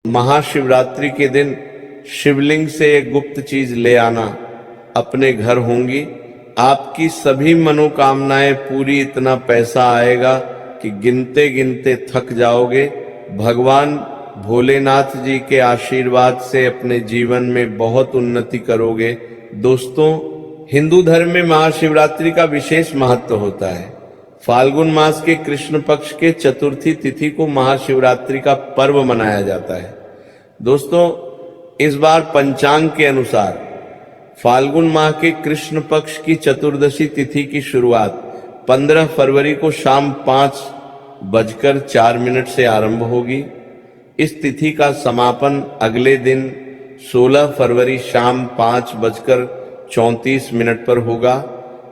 महाशिवरात्रि के दिन शिवलिंग से एक गुप्त चीज ले आना, अपने घर होंगी आपकी सभी मनोकामनाएं पूरी। इतना पैसा आएगा कि गिनते गिनते थक जाओगे। भगवान भोलेनाथ जी के आशीर्वाद से अपने जीवन में बहुत उन्नति करोगे। दोस्तों, हिंदू धर्म में महाशिवरात्रि का विशेष महत्व होता है। फाल्गुन मास के कृष्ण पक्ष के चतुर्थी तिथि को महाशिवरात्रि का पर्व मनाया जाता है। दोस्तों, इस बार पंचांग के अनुसार फाल्गुन माह के कृष्ण पक्ष की चतुर्दशी तिथि की शुरुआत 15 फरवरी को शाम 5:04 से आरंभ होगी। इस तिथि का समापन अगले दिन 16 फरवरी शाम 5:34 पर होगा।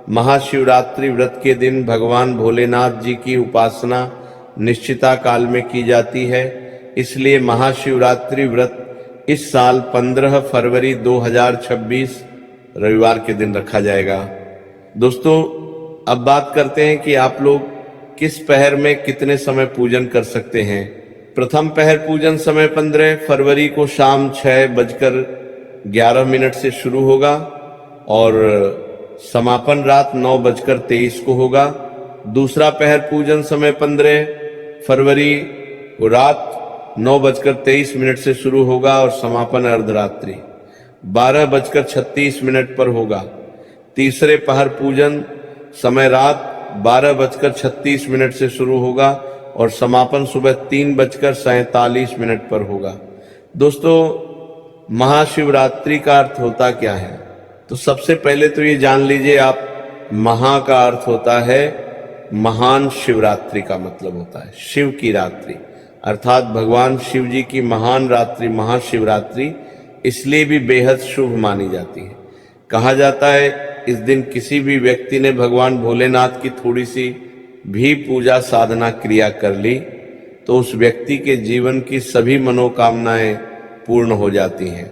महाशिवरात्रि व्रत के दिन भगवान भोलेनाथ जी की उपासना निश्चिता काल में की जाती है, इसलिए महाशिवरात्रि व्रत इस साल 15 फरवरी 2026 रविवार के दिन रखा जाएगा। दोस्तों, अब बात करते हैं कि आप लोग किस पहर में कितने समय पूजन कर सकते हैं। प्रथम पहर पूजन समय 15 फरवरी को शाम 6:11 से शुरू होगा और समापन रात 9:23 को होगा। दूसरा पहर पूजन समय 15 फरवरी को रात 9:23 से शुरू होगा और समापन अर्धरात्रि 12:36 पर होगा। तीसरे पहर पूजन समय रात 12:36 से शुरू होगा और समापन सुबह 3:47 पर होगा। दोस्तों, महाशिवरात्रि का अर्थ होता क्या है? तो सबसे पहले तो ये जान लीजिए आप, महा का अर्थ होता है महान, शिवरात्रि का मतलब होता है शिव की रात्रि, अर्थात भगवान शिव जी की महान रात्रि महाशिवरात्रि इसलिए भी बेहद शुभ मानी जाती है। कहा जाता है इस दिन किसी भी व्यक्ति ने भगवान भोलेनाथ की थोड़ी सी भी पूजा साधना क्रिया कर ली तो उस व्यक्ति के जीवन की सभी मनोकामनाएं पूर्ण हो जाती हैं।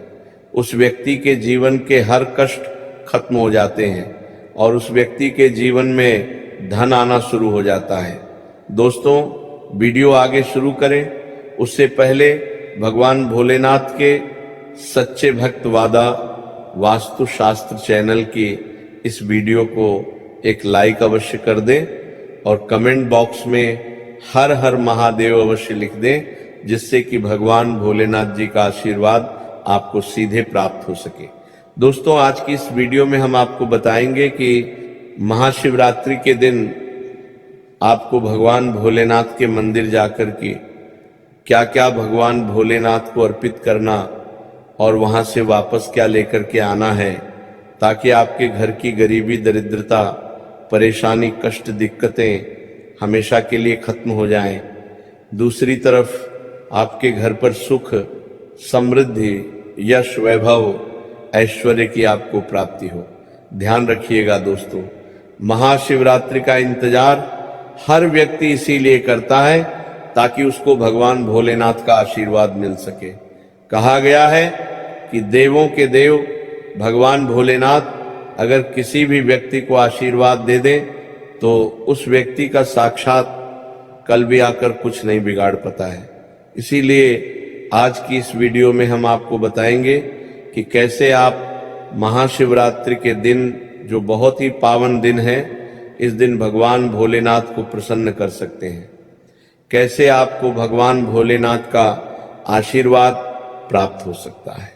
उस व्यक्ति के जीवन के हर कष्ट खत्म हो जाते हैं और उस व्यक्ति के जीवन में धन आना शुरू हो जाता है। दोस्तों, वीडियो आगे शुरू करें उससे पहले भगवान भोलेनाथ के सच्चे भक्त वास्तु शास्त्र चैनल की इस वीडियो को एक लाइक अवश्य कर दें और कमेंट बॉक्स में हर हर महादेव अवश्य लिख दें, जिससे कि भगवान भोलेनाथ जी का आशीर्वाद आपको सीधे प्राप्त हो सके। दोस्तों, आज की इस वीडियो में हम आपको बताएंगे कि महाशिवरात्रि के दिन आपको भगवान भोलेनाथ के मंदिर जाकर के क्या क्या भगवान भोलेनाथ को अर्पित करना और वहां से वापस क्या लेकर के आना है, ताकि आपके घर की गरीबी, दरिद्रता, परेशानी, कष्ट, दिक्कतें हमेशा के लिए खत्म हो जाएं। दूसरी तरफ आपके घर पर सुख, समृद्धि, यश, वैभव, ऐश्वर्य की आपको प्राप्ति हो। ध्यान रखिएगा दोस्तों, महाशिवरात्रि का इंतजार हर व्यक्ति इसीलिए करता है ताकि उसको भगवान भोलेनाथ का आशीर्वाद मिल सके। कहा गया है कि देवों के देव भगवान भोलेनाथ अगर किसी भी व्यक्ति को आशीर्वाद दे दें तो उस व्यक्ति का साक्षात कल भी आकर कुछ नहीं बिगाड़ पाता है। इसीलिए आज की इस वीडियो में हम आपको बताएंगे कि कैसे आप महाशिवरात्रि के दिन, जो बहुत ही पावन दिन है, इस दिन भगवान भोलेनाथ को प्रसन्न कर सकते हैं। कैसे आपको भगवान भोलेनाथ का आशीर्वाद प्राप्त हो सकता है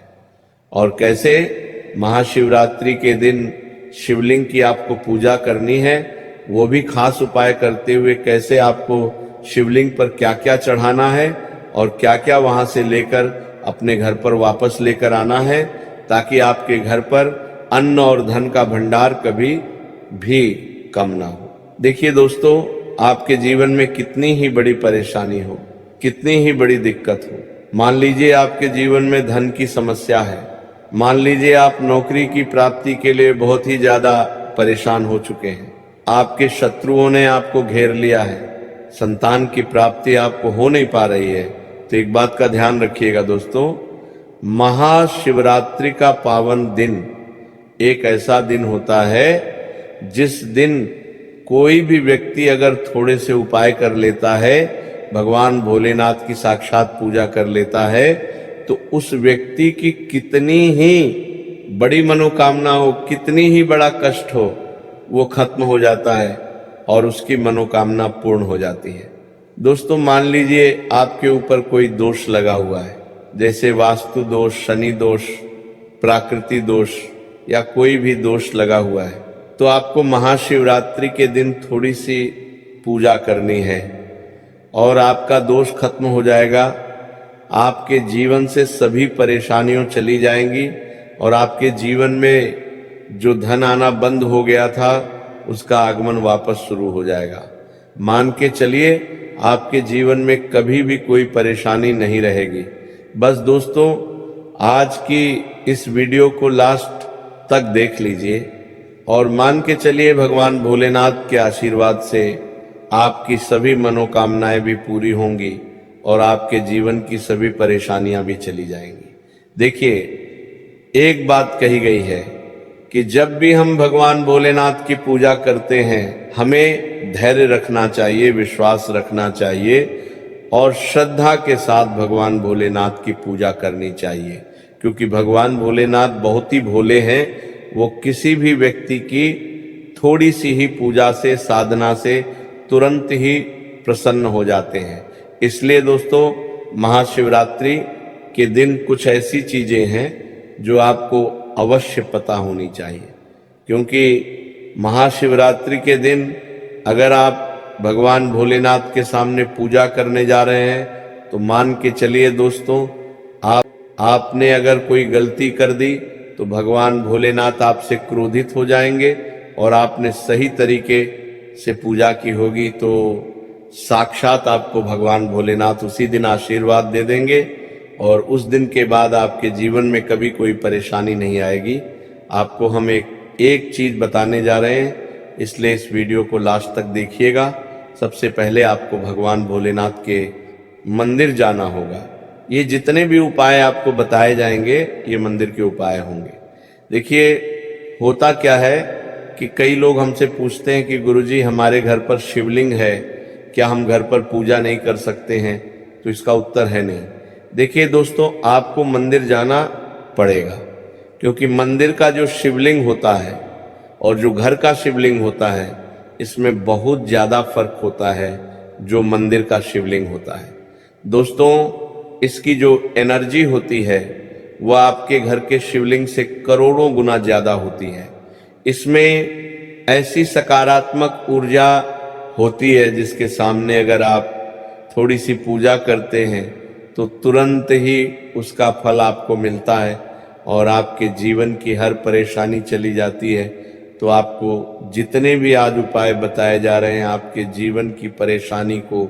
और कैसे महाशिवरात्रि के दिन शिवलिंग की आपको पूजा करनी है, वो भी खास उपाय करते हुए कैसे आपको शिवलिंग पर क्या क्या चढ़ाना है और क्या क्या वहां से लेकर अपने घर पर वापस लेकर आना है, ताकि आपके घर पर अन्न और धन का भंडार कभी भी कम ना हो। देखिए दोस्तों, आपके जीवन में कितनी ही बड़ी परेशानी हो, कितनी ही बड़ी दिक्कत हो, मान लीजिए आपके जीवन में धन की समस्या है, मान लीजिए आप नौकरी की प्राप्ति के लिए बहुत ही ज्यादा परेशान हो चुके हैं, आपके शत्रुओं ने आपको घेर लिया है, संतान की प्राप्ति आपको हो नहीं पा रही है, तो एक बात का ध्यान रखिएगा दोस्तों, महाशिवरात्रि का पावन दिन एक ऐसा दिन होता है जिस दिन कोई भी व्यक्ति अगर थोड़े से उपाय कर लेता है भगवान भोलेनाथ की साक्षात पूजा कर लेता है तो उस व्यक्ति की कितनी ही बड़ी मनोकामना हो, कितनी ही बड़ा कष्ट हो, वो खत्म हो जाता है और उसकी मनोकामना पूर्ण हो जाती है। दोस्तों मान लीजिए आपके ऊपर कोई दोष लगा हुआ है, जैसे वास्तु दोष, शनि दोष, प्राकृति दोष या कोई भी दोष लगा हुआ है, तो आपको महाशिवरात्रि के दिन थोड़ी सी पूजा करनी है और आपका दोष खत्म हो जाएगा। आपके जीवन से सभी परेशानियां चली जाएंगी और आपके जीवन में जो धन आना बंद हो गया था उसका आगमन वापस शुरू हो जाएगा। मान के चलिए आपके जीवन में कभी भी कोई परेशानी नहीं रहेगी। बस दोस्तों आज की इस वीडियो को लास्ट तक देख लीजिए और मान के चलिए भगवान भोलेनाथ के आशीर्वाद से आपकी सभी मनोकामनाएं भी पूरी होंगी और आपके जीवन की सभी परेशानियां भी चली जाएंगी। देखिए एक बात कही गई है कि जब भी हम भगवान भोलेनाथ की पूजा करते हैं हमें धैर्य रखना चाहिए, विश्वास रखना चाहिए और श्रद्धा के साथ भगवान भोलेनाथ की पूजा करनी चाहिए, क्योंकि भगवान भोलेनाथ बहुत ही भोले हैं। वो किसी भी व्यक्ति की थोड़ी सी ही पूजा से, साधना से तुरंत ही प्रसन्न हो जाते हैं। इसलिए दोस्तों महाशिवरात्रि के दिन कुछ ऐसी चीजें हैं जो आपको अवश्य पता होनी चाहिए, क्योंकि महाशिवरात्रि के दिन अगर आप भगवान भोलेनाथ के सामने पूजा करने जा रहे हैं तो मान के चलिए दोस्तों आपने अगर कोई गलती कर दी तो भगवान भोलेनाथ आपसे क्रोधित हो जाएंगे और आपने सही तरीके से पूजा की होगी तो साक्षात आपको भगवान भोलेनाथ उसी दिन आशीर्वाद दे देंगे और उस दिन के बाद आपके जीवन में कभी कोई परेशानी नहीं आएगी। आपको हम एक चीज बताने जा रहे हैं, इसलिए इस वीडियो को लास्ट तक देखिएगा। सबसे पहले आपको भगवान भोलेनाथ के मंदिर जाना होगा। ये जितने भी उपाय आपको बताए जाएंगे ये मंदिर के उपाय होंगे। देखिए होता क्या है कि कई लोग हमसे पूछते हैं कि गुरुजी हमारे घर पर शिवलिंग है, क्या हम घर पर पूजा नहीं कर सकते हैं? तो इसका उत्तर है नहीं। देखिए दोस्तों आपको मंदिर जाना पड़ेगा, क्योंकि मंदिर का जो शिवलिंग होता है और जो घर का शिवलिंग होता है इसमें बहुत ज्यादा फर्क होता है जो मंदिर का शिवलिंग होता है। दोस्तों इसकी जो एनर्जी होती है वह आपके घर के शिवलिंग से करोड़ों गुना ज्यादा होती है। इसमें ऐसी सकारात्मक ऊर्जा होती है जिसके सामने अगर आप थोड़ी सी पूजा करते हैं तो तुरंत ही उसका फल आपको मिलता है और आपके जीवन की हर परेशानी चली जाती है। तो आपको जितने भी आज उपाय बताए जा रहे हैं आपके जीवन की परेशानी को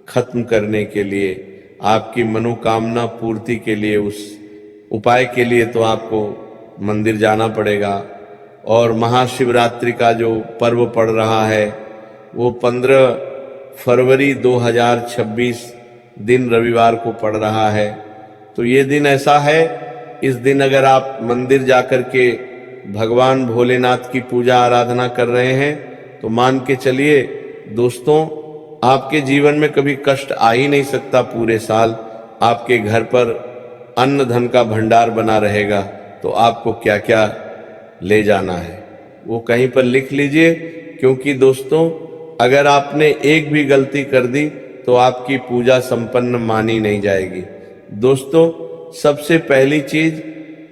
खत्म करने के लिए, आपकी मनोकामना पूर्ति के लिए, उस उपाय के लिए तो आपको मंदिर जाना पड़ेगा। और महाशिवरात्रि का जो पर्व पड़ रहा है वो 15 फरवरी 2026 दिन रविवार को पड़ रहा है। तो ये दिन ऐसा है, इस दिन अगर आप मंदिर जाकर के भगवान भोलेनाथ की पूजा आराधना कर रहे हैं तो मान के चलिए दोस्तों आपके जीवन में कभी कष्ट आ ही नहीं सकता। पूरे साल आपके घर पर अन्न धन का भंडार बना रहेगा। तो आपको क्या क्या ले जाना है वो कहीं पर लिख लीजिए, क्योंकि दोस्तों अगर आपने एक भी गलती कर दी तो आपकी पूजा संपन्न मानी नहीं जाएगी। दोस्तों सबसे पहली चीज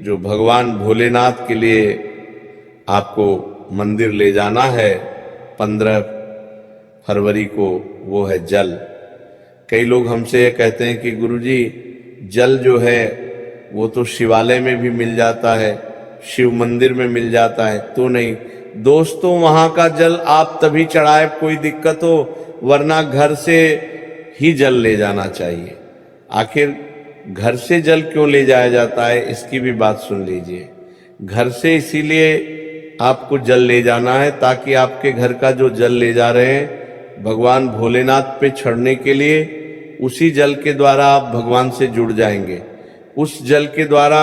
जो भगवान भोलेनाथ के लिए आपको मंदिर ले जाना है 15 फरवरी को, वो है जल। कई लोग हमसे ये कहते हैं कि गुरुजी जल जो है वो तो शिवालय में भी मिल जाता है, शिव मंदिर में मिल जाता है। तो नहीं दोस्तों, वहां का जल आप तभी चढ़ाए कोई दिक्कत हो, वरना घर से ही जल ले जाना चाहिए। आखिर घर से जल क्यों ले जाया जाता है इसकी भी बात सुन लीजिए। घर से इसीलिए आपको जल ले जाना है ताकि आपके घर का जो जल ले जा रहे हैं भगवान भोलेनाथ पे चढ़ने के लिए, उसी जल के द्वारा आप भगवान से जुड़ जाएंगे। उस जल के द्वारा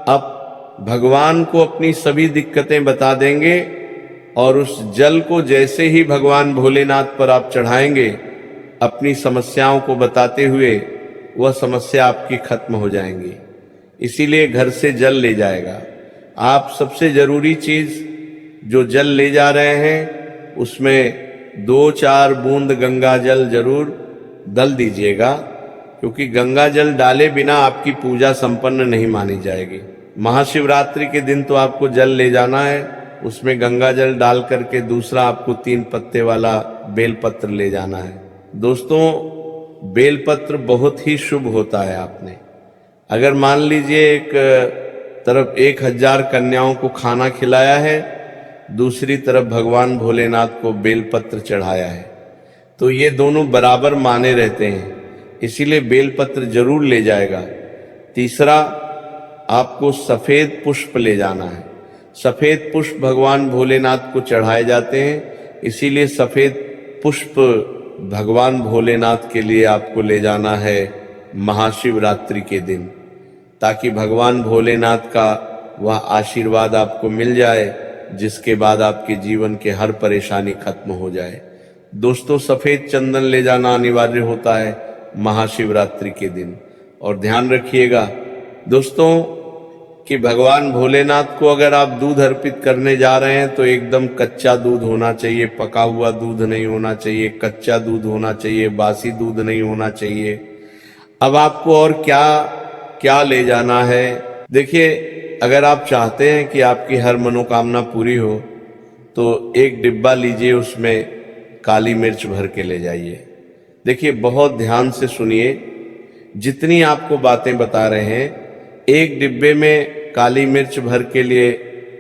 आप भगवान को अपनी सभी दिक्कतें बता देंगे और उस जल को जैसे ही भगवान भोलेनाथ पर आप चढ़ाएंगे अपनी समस्याओं को बताते हुए वह समस्या आपकी खत्म हो जाएंगी। इसीलिए घर से जल ले जाएगा। आप सबसे जरूरी चीज जो जल ले जा रहे हैं उसमें 2-4 बूंद गंगा जल जरूर डल दीजिएगा, क्योंकि गंगा जल डाले बिना आपकी पूजा संपन्न नहीं मानी जाएगी। महाशिवरात्रि के दिन तो आपको जल ले जाना है, उसमें गंगा जल डाल करके दूसरा आपको 3 पत्ते वाला बेलपत्र ले जाना है। दोस्तों, बेलपत्र बहुत ही शुभ होता है। आपने अगर मान लीजिए एक तरफ 1000 कन्याओं को खाना खिलाया है, दूसरी तरफ भगवान भोलेनाथ को बेलपत्र चढ़ाया है, तो ये दोनों बराबर माने रहते हैं। इसीलिए बेलपत्र जरूर ले जाएगा। तीसरा, आपको सफेद पुष्प ले जाना है। सफेद पुष्प भगवान भोलेनाथ को चढ़ाए जाते हैं, इसीलिए सफेद पुष्प भगवान भोलेनाथ के लिए आपको ले जाना है महाशिवरात्रि के दिन, ताकि भगवान भोलेनाथ का वह आशीर्वाद आपको मिल जाए, जिसके बाद आपके जीवन के हर परेशानी खत्म हो जाए। दोस्तों, सफेद चंदन ले जाना अनिवार्य होता है महाशिवरात्रि के दिन। और ध्यान रखिएगा दोस्तों कि भगवान भोलेनाथ को अगर आप दूध अर्पित करने जा रहे हैं तो एकदम कच्चा दूध होना चाहिए, पका हुआ दूध नहीं होना चाहिए, कच्चा दूध होना चाहिए, बासी दूध नहीं होना चाहिए। अब आपको और क्या क्या ले जाना है? देखिए, अगर आप चाहते हैं कि आपकी हर मनोकामना पूरी हो तो एक डिब्बा लीजिए, उसमें काली मिर्च भर के ले जाइए। देखिए, बहुत ध्यान से सुनिए, जितनी आपको बातें बता रहे हैं, एक डिब्बे में काली मिर्च भर के लिए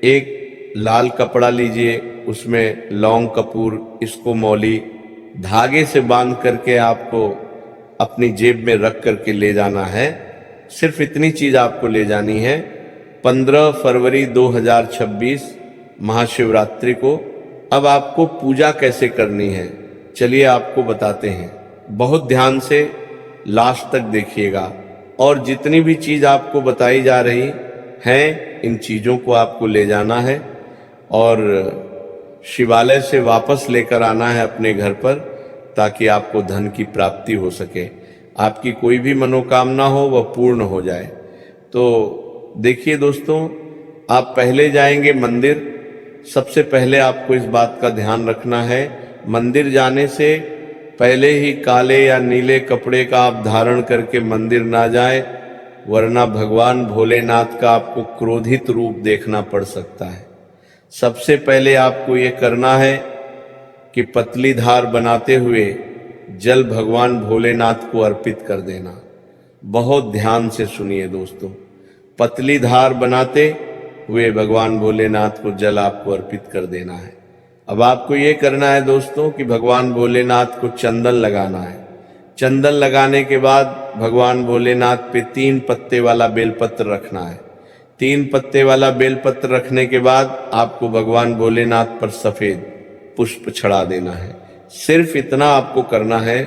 एक लाल कपड़ा लीजिए, उसमें लौंग कपूर, इसको मौली धागे से बांध करके आपको अपनी जेब में रख करके ले जाना है। सिर्फ इतनी चीज आपको ले जानी है। 15 फरवरी 2026 महाशिवरात्रि को। अब आपको पूजा कैसे करनी है, चलिए आपको बताते हैं। बहुत ध्यान से लास्ट तक देखिएगा, और जितनी भी चीज आपको बताई जा रही हैं, इन चीजों को आपको ले जाना है और शिवालय से वापस लेकर आना है अपने घर पर, ताकि आपको धन की प्राप्ति हो सके, आपकी कोई भी मनोकामना हो वह पूर्ण हो जाए। तो देखिए दोस्तों, आप पहले जाएंगे मंदिर। सबसे पहले आपको इस बात का ध्यान रखना है, मंदिर जाने से पहले ही काले या नीले कपड़े का आप धारण करके मंदिर ना जाएं, वरना भगवान भोलेनाथ का आपको क्रोधित रूप देखना पड़ सकता है। सबसे पहले आपको ये करना है कि पतली धार बनाते हुए जल भगवान भोलेनाथ को अर्पित कर देना। बहुत ध्यान से सुनिए दोस्तों, पतली धार बनाते हुए भगवान भोलेनाथ को जल आपको अर्पित कर देना है। अब आपको ये करना है दोस्तों कि भगवान भोलेनाथ को चंदन लगाना है। चंदन लगाने के बाद भगवान भोलेनाथ पे 3 पत्ते वाला बेलपत्र रखना है। 3 पत्ते वाला बेलपत्र रखने के बाद आपको भगवान भोलेनाथ पर सफेद पुष्प चढ़ा देना है। सिर्फ इतना आपको करना है।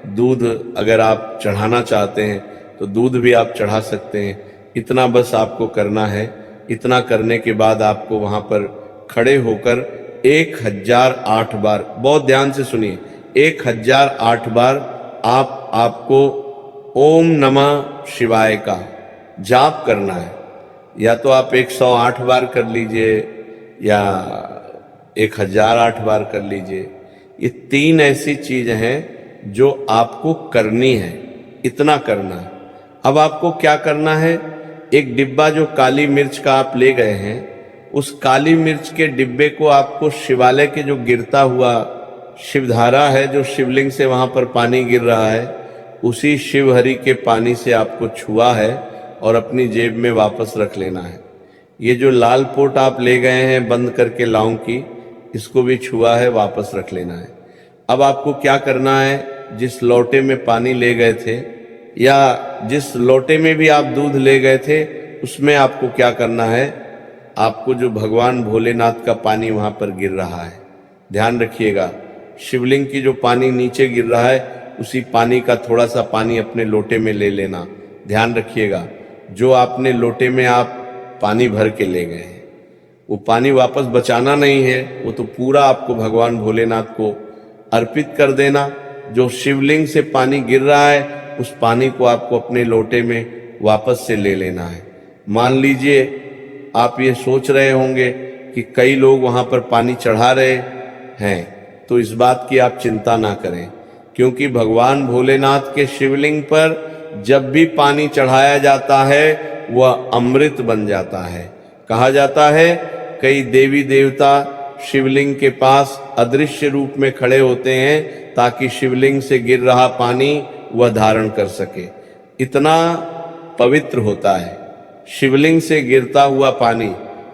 दूध अगर आप चढ़ाना चाहते हैं तो दूध भी आप चढ़ा सकते हैं। इतना बस आपको करना है। इतना करने के बाद आपको वहां पर खड़े होकर 1008 बार, बहुत ध्यान से सुनिए, 1008 बार आपको ओम नमः शिवाय का जाप करना है। या तो आप 108 बार कर लीजिए या 1008 बार कर लीजिए। ये 3 ऐसी चीज हैं जो आपको करनी है। इतना करना है। अब आपको क्या करना है, एक डिब्बा जो काली मिर्च का आप ले गए हैं, उस काली मिर्च के डिब्बे को आपको शिवालय के जो गिरता हुआ शिवधारा है, जो शिवलिंग से वहां पर पानी गिर रहा है, उसी शिवहरि के पानी से आपको छुआ है और अपनी जेब में वापस रख लेना है। ये जो लाल पोट आप ले गए हैं बंद करके लौंग की, इसको भी छुआ है, वापस रख लेना है। अब आपको क्या करना है, जिस लोटे में पानी ले गए थे या जिस लोटे में भी आप दूध ले गए थे, उसमें आपको क्या करना है, आपको जो भगवान भोलेनाथ का पानी वहां पर गिर रहा है, ध्यान रखिएगा, शिवलिंग की जो पानी नीचे गिर रहा है, उसी पानी का थोड़ा सा पानी अपने लोटे में ले लेना। ध्यान रखिएगा, जो आपने लोटे में आप पानी भर के ले गए हैं, वो पानी वापस बचाना नहीं है, वो तो पूरा आपको भगवान भोलेनाथ को अर्पित कर देना। जो शिवलिंग से पानी गिर रहा है उस पानी को आपको अपने लोटे में वापस से ले लेना है। मान लीजिए आप ये सोच रहे होंगे कि कई लोग वहां पर पानी चढ़ा रहे हैं, तो इस बात की आप चिंता ना करें, क्योंकि भगवान भोलेनाथ के शिवलिंग पर जब भी पानी चढ़ाया जाता है वह अमृत बन जाता है। कहा जाता है कई देवी देवता शिवलिंग के पास अदृश्य रूप में खड़े होते हैं ताकि शिवलिंग से गिर रहा पानी वह धारण कर सके। इतना पवित्र होता है शिवलिंग से गिरता हुआ पानी।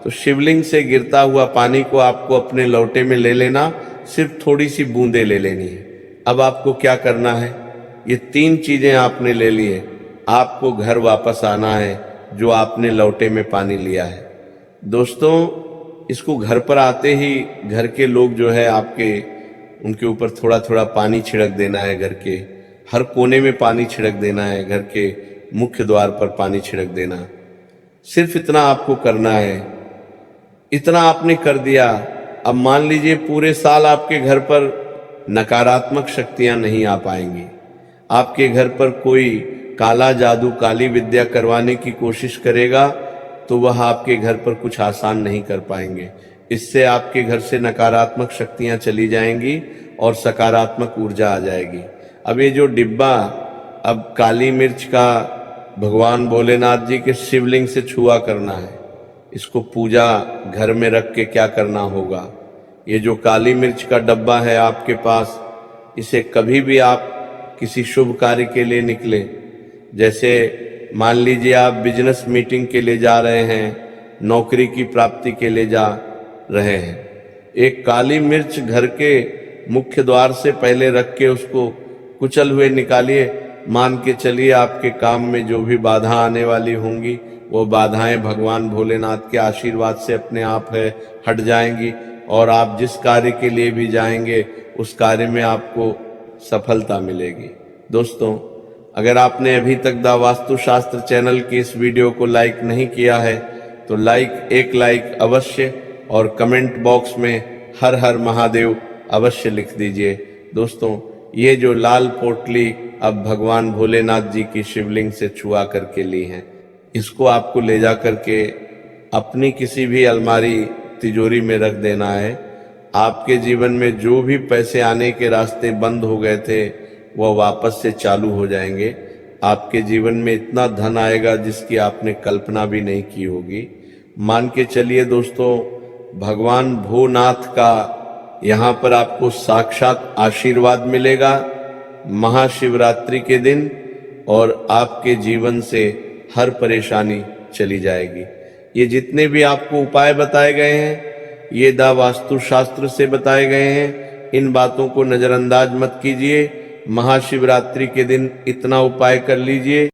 तो शिवलिंग से गिरता हुआ पानी को आपको अपने लोटे में ले लेना, सिर्फ थोड़ी सी बूंदे ले लेनी है। अब आपको क्या करना है, ये 3 चीजें आपने ले लिए, आपको घर वापस आना है जो आपने लोटे में पानी लिया है। दोस्तों, इसको घर पर आते ही घर के लोग जो है आपके, उनके ऊपर थोड़ा थोड़ा पानी छिड़क देना है। घर के हर कोने में पानी छिड़क देना है, घर के मुख्य द्वार पर पानी छिड़क देना। सिर्फ इतना आपको करना है। इतना आपने कर दिया। अब मान लीजिए पूरे साल आपके घर पर नकारात्मक शक्तियां नहीं आ पाएंगी, आपके घर पर कोई काला जादू काली विद्या करवाने की कोशिश करेगा तो वह आपके घर पर कुछ आसान नहीं कर पाएंगे। इससे आपके घर से नकारात्मक शक्तियां चली जाएंगी और सकारात्मक ऊर्जा आ जाएगी। अब ये जो डिब्बा अब काली मिर्च का भगवान भोलेनाथ जी के शिवलिंग से छुआ करना है, इसको पूजा घर में रख के क्या करना होगा। ये जो काली मिर्च का डब्बा है आपके पास, इसे कभी भी आप किसी शुभ कार्य के लिए निकले, जैसे मान लीजिए आप बिजनेस मीटिंग के लिए जा रहे हैं, नौकरी की प्राप्ति के लिए जा रहे हैं, एक काली मिर्च घर के मुख्य द्वार से पहले रख के उसको कुचल हुए निकालिए। मान के चलिए आपके काम में जो भी बाधा आने वाली होंगी वो बाधाएं भगवान भोलेनाथ के आशीर्वाद से अपने आप है हट जाएंगी और आप जिस कार्य के लिए भी जाएंगे उस कार्य में आपको सफलता मिलेगी। दोस्तों, अगर आपने अभी तक द वास्तु शास्त्र चैनल की इस वीडियो को लाइक नहीं किया है तो एक लाइक अवश्य और कमेंट बॉक्स में हर हर महादेव अवश्य लिख दीजिए। दोस्तों, ये जो लाल पोटली अब भगवान भोलेनाथ जी की शिवलिंग से छुआ करके ली है, इसको आपको ले जा करके अपनी किसी भी अलमारी तिजोरी में रख देना है। आपके जीवन में जो भी पैसे आने के रास्ते बंद हो गए थे वह वापस से चालू हो जाएंगे। आपके जीवन में इतना धन आएगा जिसकी आपने कल्पना भी नहीं की होगी। मान के चलिए दोस्तों, भगवान भोलेनाथ का यहाँ पर आपको साक्षात आशीर्वाद मिलेगा महाशिवरात्रि के दिन, और आपके जीवन से हर परेशानी चली जाएगी। ये जितने भी आपको उपाय बताए गए हैं ये द वास्तु शास्त्र से बताए गए हैं। इन बातों को नजरअंदाज मत कीजिए। महाशिवरात्रि के दिन इतना उपाय कर लीजिए